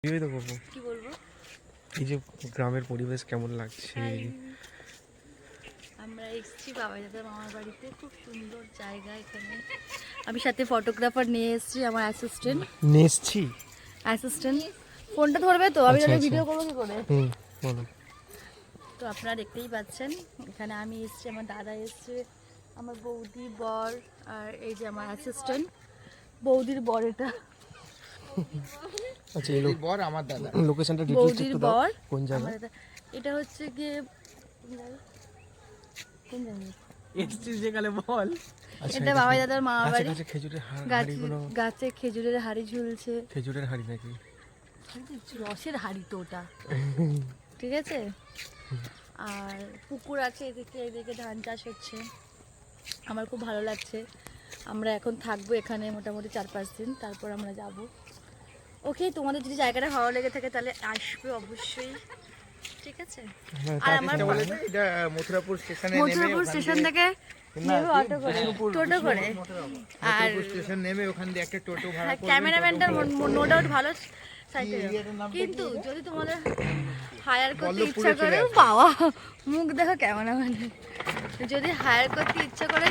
এই তো করবো। কি বলবো? এই যে গ্রামের পরিবেশ কেমন লাগছে? আমরা এসেছি বাবাইদাদার মামার বাড়িতে, খুব সুন্দর জায়গা এখানে। আমি সাথে ফটোগ্রাফার নিয়ে এসেছি, আমার অ্যাসিস্ট্যান্ট। ফোনটা ধরবে তো, আমি তাহলে ভিডিও করবো কি করে? বলো। তো আপনারা দেখতেই পাচ্ছেন, এখানে আমি এসেছি, আমার দাদা এসছে, আমার বৌদি, বর, আর এই যে আমার অ্যাসিস্ট্যান্ট, বৌদির বর। এটা আচ্ছা, এই বর আমার দাদা। লোকেশনটা ডিটেইলস বৌদির একটু দাও। বর, কোন জায়গা? এটা হচ্ছে গিয়ে কোন জায়গা? এসছিস যেখানে বল। এটা বাবাই দাদার মামা বাড়ি। গাছে খেজুরের হাড়িগুলো। গাছে খেজুরের হাড়ি ঝুলছে। খেজুরের হাড়ি নাকি? রসের হাড়ি তো ওটা। ঠিক আছে। আর পুকুর আছে এদিকে, এদিকে ধান চাষ হচ্ছে। আমার খুব ভালো লাগছে। আমরা এখন থাকবো এখানে মোটামুটি 4-5 দিন, তারপর আমরা যাব। ওকে, তোমাদের যদি জায়গাটা ভালো লেগে থাকে তাহলে আসবে অবশ্যই, ঠিক আছে? আর আমার এটা মথুরাপুর স্টেশনে মথুরাপুর স্টেশন থেকে নেবে অটো করে, টোটো করে। আর স্টেশন নেমে ওখান দিয়ে একটা টোটো ভাড়া করবে। ক্যামেরাম্যানটা নো ডাউট ভালো সাইডে, কিন্তু যদি তোমাদের হায়ার করতে ইচ্ছা করে, বাবা মুখ দেখো ক্যামেরাম্যান, যদি হায়ার করতে ইচ্ছা করে